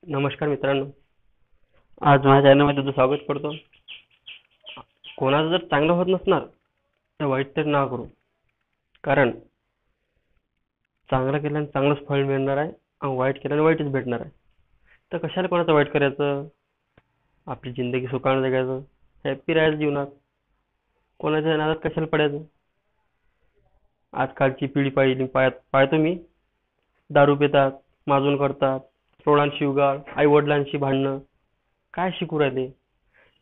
नमस्कार मित्रांनो. आज माझ्या चॅनलमध्ये तुझं स्वागत करतो. कोणाचं जर चांगलं होत नसणार तर वाईट तर ना करू. कारण चांगलं केल्याने चांगलंच फळ मिळणार आहे आणि वाईट केल्याने वाईटच भेटणार आहे. तर कशाला कोणाचं वाईट करायचं. आपली जिंदगी सुखाने जगायचं, हॅपी राहायचं जीवनात. कोणाच्या नादात कशाला पडायचं. आजकालची पिढी पाहतो मी, दारू पितात, माजून करतात, तोडांशी उगाळ, आई वडिलांशी भांडणं. काय शिकू राहिले.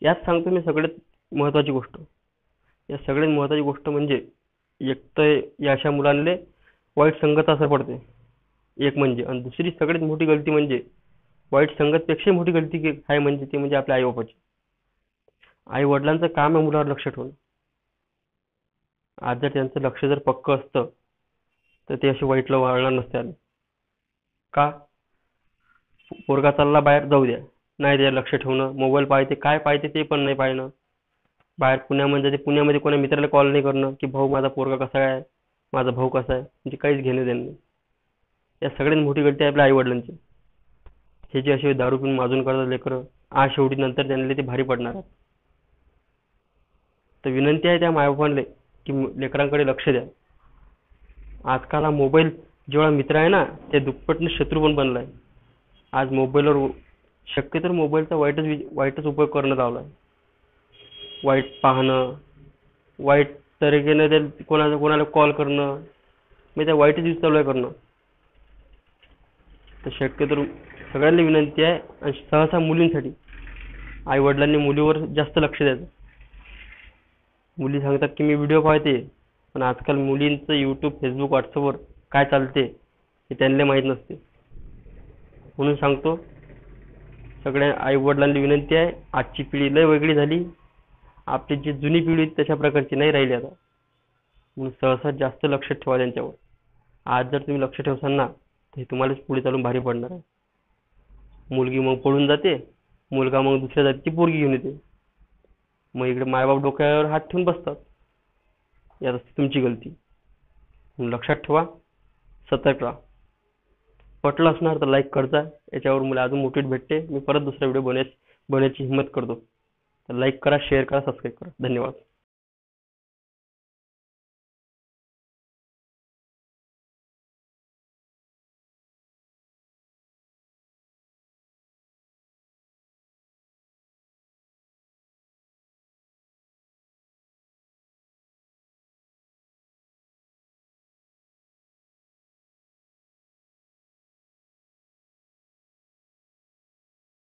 यात सांगतो मी सगळ्यात महत्त्वाची गोष्ट. या सगळ्यात महत्त्वाची गोष्ट म्हणजे एक तर या अशा मुलांले वाईट संगत असर पडते, एक म्हणजे. आणि दुसरी सगळ्यात मोठी गलती म्हणजे वाईट संगतपेक्षा मोठी गलती आहे म्हणजे ती म्हणजे आपल्या आई-बापाची. आई-वडिलांचं काम आहे मुलावर लक्ष ठेवणं. आज जर त्यांचं लक्ष जर पक्कं असतं तर ते असे वाईटला वळणार नसते आले. का? पोरगा चालला बाहेर, जाऊ द्या. नाही त्याच्यावर लक्ष ठेवणं, मोबाईल पाहते, काय पाहते ते पण नाही पाहणं. बाहेर पुण्यामध्ये जाते, पुण्यामध्ये कोणा मित्राला कॉल नाही करणं की भाऊ माझा पोरगा कसा आहे, माझा भाऊ कसा आहे, म्हणजे काहीच घेणं देणं नाही. या सगळ्यात मोठी गलती आहे आपल्या आई वडिलांची. हे जे असे दारू पिऊन माजून करतात लेकरं, आज शेवटी नंतर त्यांना ते भारी पडणार आहे. तर विनंती आहे त्या मायबापांना की लेकरांकडे लक्ष द्या. आजकाल हा मोबाईल जेवढा मित्र आहे ना, ते दुप्पटने शत्रू पण बनलाय. आज मोबाईलवर शक्यतो मोबाईलचा वाईटच उपयोग करणं लावलाय. वाईट पाहणं, वाईट तरीकेने ते कोणाला कॉल करणं, मी त्या वाईटच यूज चालू आहे करणं. तर शक्यतो सगळ्यांना विनंती आहे, आणि सहसा मुलींसाठी आई वडिलांनी मुलीवर जास्त लक्ष द्यायचं. मुली सांगतात की मी व्हिडिओ पाहते, पण आजकाल मुलींचं यूट्यूब, फेसबुक, व्हॉट्सअपवर काय चालते हे त्यांना माहीत नसते. म्हणून सांगतो, सगळ्या आई वडिलांना विनंती आहे, आजची पिढी लय वेगळी झाली. आपली जी जुनी पिढी होती तशा प्रकारची नाही राहिली आता. म्हणून सहसा जास्त लक्ष ठेवा त्यांच्यावर. आज जर तुम्ही लक्ष ठेवसाल ना, तर हे तुम्हालाच पुढे चालून भारी पडणार आहे. मुलगी मग पळून जाते, मुलगा मग दुसऱ्या जातीची पोरगी घेऊन येते. मग इकडे मायबाप डोक्यावर हात ठेवून बसतात. यात असते तुमची गलती. म्हणून लक्षात ठेवा, सतर्क राहा. पटलं असणार तर लाईक करता. याच्यावर मला अजून मोटिवेट भेटते. मी परत दुसरा व्हिडिओ बनवायची हिंमत करतो. तर लाईक करा, शेअर करा, सबस्क्राईब करा. धन्यवाद.